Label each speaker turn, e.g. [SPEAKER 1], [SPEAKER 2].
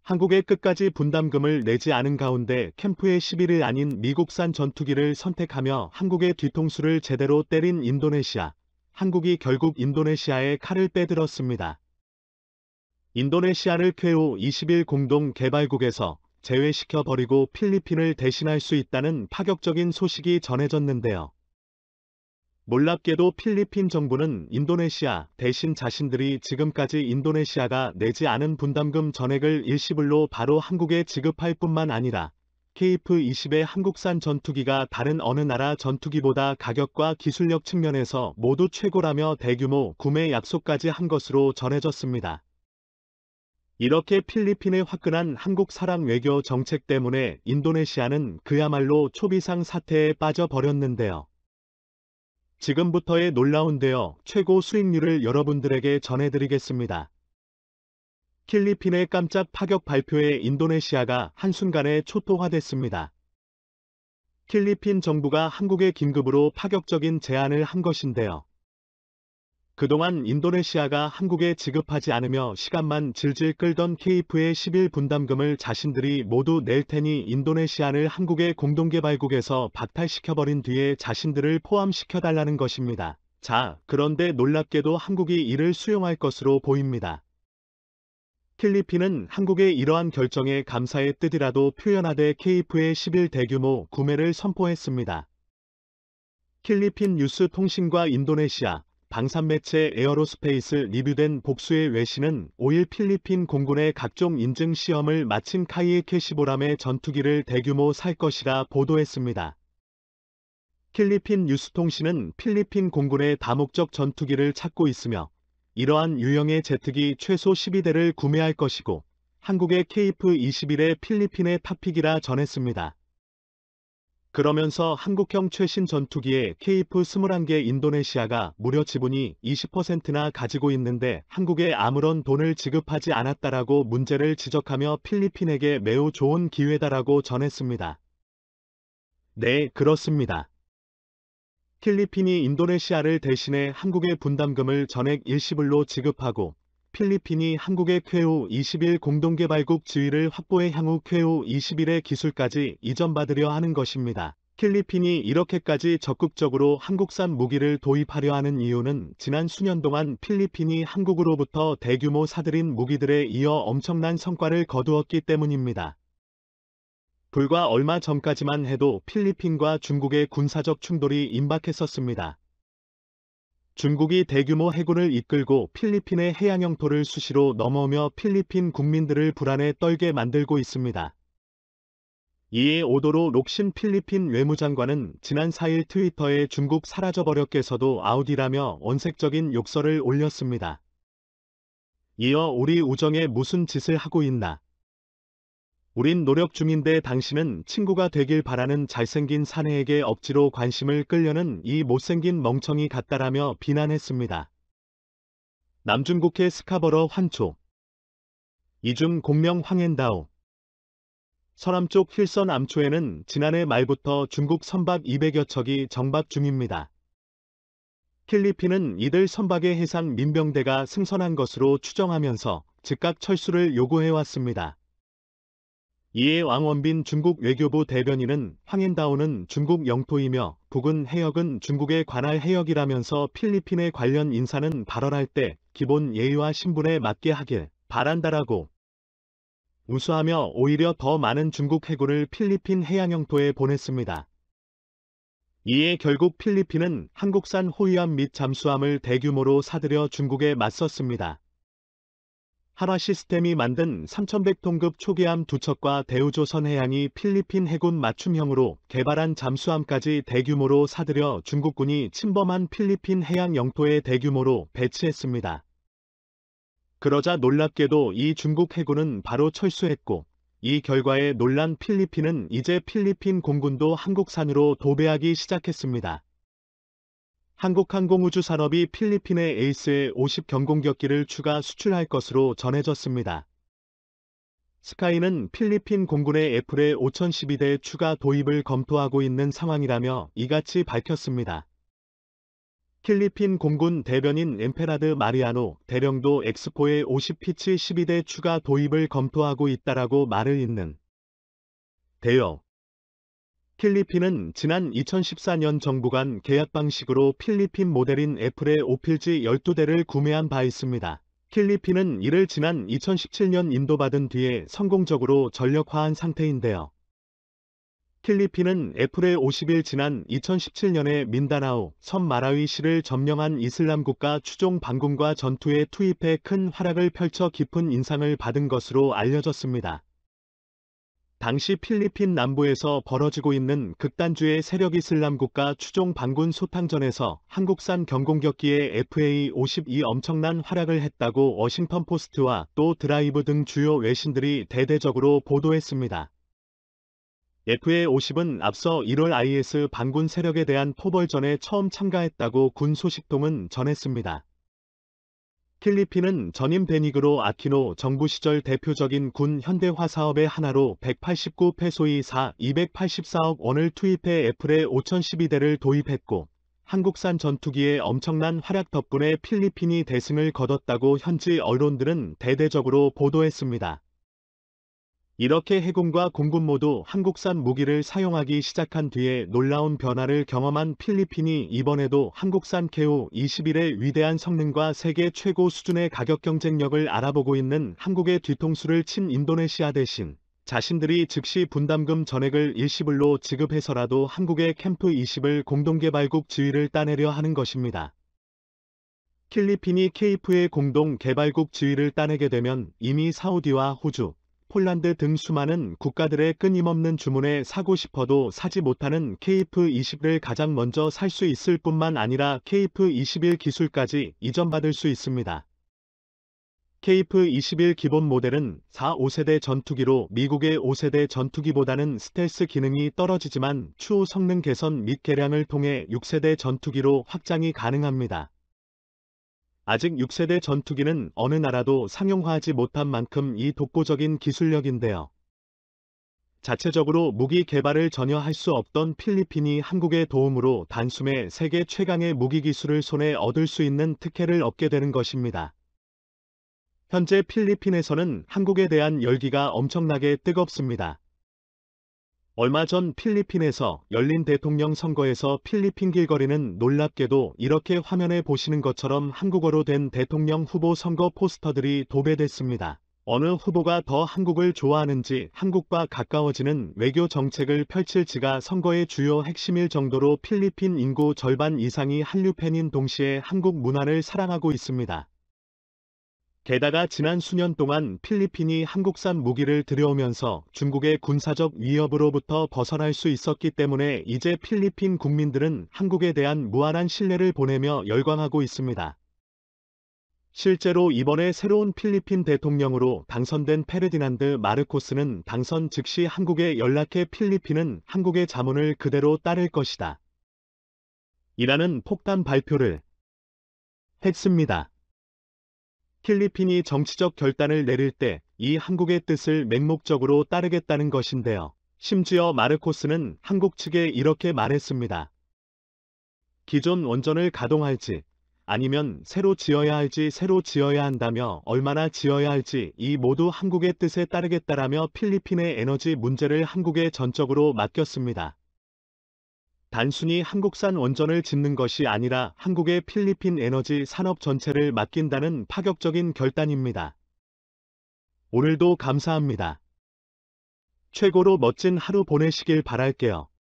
[SPEAKER 1] 한국에 끝까지 분담금을 내지 않은 가운데 캠프의 11일 아닌 미국산 전투기를 선택하며 한국의 뒤통수를 제대로 때린 인도네시아. 한국이 결국 인도네시아에 칼을 빼들었습니다. 인도네시아를 쾌후 20일 공동개발국에서 제외시켜버리고 필리핀을 대신할 수 있다는 파격적인 소식이 전해졌는데요. 놀랍게도 필리핀 정부는 인도네시아 대신 자신들이 지금까지 인도네시아가 내지 않은 분담금 전액을 일시불로 바로 한국에 지급할 뿐만 아니라 KF-20의 한국산 전투기가 다른 어느 나라 전투기보다 가격과 기술력 측면에서 모두 최고라며 대규모 구매 약속까지 한 것으로 전해졌습니다. 이렇게 필리핀의 화끈한 한국 사랑 외교 정책 때문에 인도네시아는 그야말로 초비상 사태에 빠져버렸는데요. 지금부터의 놀라운데요. 최고 수익률을 여러분들에게 전해드리겠습니다. 필리핀의 깜짝 파격 발표에 인도네시아가 한순간에 초토화됐습니다. 필리핀 정부가 한국에 긴급으로 파격적인 제안을 한 것인데요. 그동안 인도네시아가 한국에 지급하지 않으며 시간만 질질 끌던 KF의 10일 분담금을 자신들이 모두 낼 테니 인도네시아를 한국의 공동개발국에서 박탈시켜버린 뒤에 자신들을 포함시켜달라는 것입니다. 자, 그런데 놀랍게도 한국이 이를 수용할 것으로 보입니다. 필리핀은 한국의 이러한 결정에 감사의 뜻이라도 표현하되 KF의 10일 대규모 구매를 선포했습니다. 필리핀 뉴스 통신과 인도네시아 방산매체 에어로스페이스 리뷰된 복수의 외신은 5일 필리핀 공군의 각종 인증 시험을 마친 카이에케시보람의 전투기를 대규모 살 것이라 보도했습니다. 필리핀 뉴스통신은 필리핀 공군의 다목적 전투기를 찾고 있으며 이러한 유형의 제트기 최소 12대를 구매할 것이고 한국의 KF-21의 필리핀의 탑픽이라 전했습니다. 그러면서 한국형 최신 전투기의 KF-21개 인도네시아가 무려 지분이 20%나 가지고 있는데 한국에 아무런 돈을 지급하지 않았다라고 문제를 지적하며 필리핀에게 매우 좋은 기회다라고 전했습니다. 네, 그렇습니다. 필리핀이 인도네시아를 대신해 한국의 분담금을 전액 일시불로 지급하고 필리핀이 한국의 쾌후 21 공동개발국 지위를 확보해 향후 쾌후 21의 기술까지 이전받으려 하는 것입니다. 필리핀이 이렇게까지 적극적으로 한국산 무기를 도입하려 하는 이유는 지난 수년 동안 필리핀이 한국으로부터 대규모 사들인 무기들에 이어 엄청난 성과를 거두었기 때문입니다. 불과 얼마 전까지만 해도 필리핀과 중국의 군사적 충돌이 임박했었습니다. 중국이 대규모 해군을 이끌고 필리핀의 해양 영토를 수시로 넘어오며 필리핀 국민들을 불안에 떨게 만들고 있습니다. 이에 오도로 록신 필리핀 외무장관은 지난 4일 트위터에 중국 사라져버렸겠어도 아우디라며 원색적인 욕설을 올렸습니다. 이어 우리 우정에 무슨 짓을 하고 있나? 우린 노력 중인데 당신은 친구가 되길 바라는 잘생긴 사내에게 억지로 관심을 끌려는 이 못생긴 멍청이 같다라며 비난했습니다. 남중국해 스카버러 환초. 이중 공명 황앤다오. 서남쪽 힐선 암초에는 지난해 말부터 중국 선박 200여 척이 정박 중입니다. 필리핀은 이들 선박의 해상 민병대가 승선한 것으로 추정하면서 즉각 철수를 요구해왔습니다. 이에 왕원빈 중국 외교부 대변인은 황앤다오는 중국 영토이며 북은 해역은 중국에 관할 해역이라면서 필리핀의 관련 인사는 발언할 때 기본 예의와 신분에 맞게 하길 바란다라고 우수하며 오히려 더 많은 중국 해군을 필리핀 해양 영토에 보냈습니다. 이에 결국 필리핀은 한국산 호위함 및 잠수함을 대규모로 사들여 중국에 맞섰습니다. 한화시스템이 만든 3100톤급 초계함 2척과 대우조선해양이 필리핀 해군 맞춤형으로 개발한 잠수함까지 대규모로 사들여 중국군이 침범한 필리핀 해양 영토에 대규모로 배치했습니다. 그러자 놀랍게도 이 중국 해군은 바로 철수했고 이 결과에 놀란 필리핀은 이제 필리핀 공군도 한국산으로 도배하기 시작했습니다. 한국항공우주산업이 필리핀의 에이스의 50 경공격기를 추가 수출할 것으로 전해졌습니다. 스카이는 필리핀 공군의 애플의 5012대 추가 도입을 검토하고 있는 상황이라며 이같이 밝혔습니다. 필리핀 공군 대변인 엠페라드 마리아노 대령도 엑스포에 50피치 12대 추가 도입을 검토하고 있다라고 말을 잇는 데요. 필리핀은 지난 2014년 정부 간 계약 방식으로 필리핀 모델인 애플의 오필지 12대를 구매한 바 있습니다. 필리핀은 이를 지난 2017년 인도받은 뒤에 성공적으로 전력화한 상태인데요. 필리핀은 애플의 50일 지난 2017년에 민다나오, 섬 마라위시를 점령한 이슬람 국가 추종 반군과 전투에 투입해 큰 활약을 펼쳐 깊은 인상을 받은 것으로 알려졌습니다. 당시 필리핀 남부에서 벌어지고 있는 극단주의 세력 이슬람 국가 추종 반군 소탕전에서 한국산 경공격기의 FA-52 엄청난 활약을 했다고 워싱턴 포스트와 또 드라이브 등 주요 외신들이 대대적으로 보도했습니다. FA-50은 앞서 1월 IS 반군 세력에 대한 포벌전에 처음 참가했다고 군 소식통은 전했습니다. 필리핀은 전임 베니그로 아키노 정부 시절 대표적인 군 현대화 사업의 하나로 189페소이 284억 원을 투입해 애플의 5012대를 도입했고 한국산 전투기의 엄청난 활약 덕분에 필리핀이 대승을 거뒀다고 현지 언론들은 대대적으로 보도했습니다. 이렇게 해군과 공군 모두 한국산 무기를 사용하기 시작한 뒤에 놀라운 변화를 경험한 필리핀이 이번에도 한국산 KO-21의 위대한 성능과 세계 최고 수준의 가격 경쟁력을 알아보고 있는 한국의 뒤통수를 친 인도네시아 대신 자신들이 즉시 분담금 전액을 일시불로 지급해서라도 한국의 캠프 20을 공동개발국 지위를 따내려 하는 것입니다. 필리핀이 케이프의 공동개발국 지위를 따내게 되면 이미 사우디와 호주, 폴란드 등 수많은 국가들의 끊임없는 주문에 사고 싶어도 사지 못하는 KF-20을 가장 먼저 살 수 있을 뿐만 아니라 KF-21 기술까지 이전받을 수 있습니다. KF-21 기본 모델은 4, 5세대 전투기로 미국의 5세대 전투기보다는 스텔스 기능이 떨어지지만 추후 성능 개선 및 개량을 통해 6세대 전투기로 확장이 가능합니다. 아직 6세대 전투기는 어느 나라도 상용화하지 못한 만큼 이 독보적인 기술력인데요. 자체적으로 무기 개발을 전혀 할 수 없던 필리핀이 한국의 도움으로 단숨에 세계 최강의 무기 기술을 손에 얻을 수 있는 특혜를 얻게 되는 것입니다. 현재 필리핀에서는 한국에 대한 열기가 엄청나게 뜨겁습니다. 얼마 전 필리핀에서 열린 대통령 선거에서 필리핀 길거리는 놀랍게도 이렇게 화면에 보시는 것처럼 한국어로 된 대통령 후보 선거 포스터들이 도배됐습니다. 어느 후보가 더 한국을 좋아하는지 한국과 가까워지는 외교 정책을 펼칠지가 선거의 주요 핵심일 정도로 필리핀 인구 절반 이상이 한류 팬인 동시에 한국 문화를 사랑하고 있습니다. 게다가 지난 수년 동안 필리핀이 한국산 무기를 들여오면서 중국의 군사적 위협으로부터 벗어날 수 있었기 때문에 이제 필리핀 국민들은 한국에 대한 무한한 신뢰를 보내며 열광하고 있습니다. 실제로 이번에 새로운 필리핀 대통령으로 당선된 페르디난드 마르코스는 당선 즉시 한국에 연락해 필리핀은 한국의 자문을 그대로 따를 것이다. 이라는 폭탄 발표를 했습니다. 필리핀이 정치적 결단을 내릴 때 이 한국의 뜻을 맹목적으로 따르겠다는 것인데요. 심지어 마르코스는 한국 측에 이렇게 말했습니다. 기존 원전을 가동할지 아니면 새로 지어야 할지 새로 지어야 한다며 얼마나 지어야 할지 이 모두 한국의 뜻에 따르겠다라며 필리핀의 에너지 문제를 한국에 전적으로 맡겼습니다. 단순히 한국산 원전을 짓는 것이 아니라 한국의 필리핀 에너지 산업 전체를 맡긴다는 파격적인 결단입니다. 오늘도 감사합니다. 최고로 멋진 하루 보내시길 바랄게요.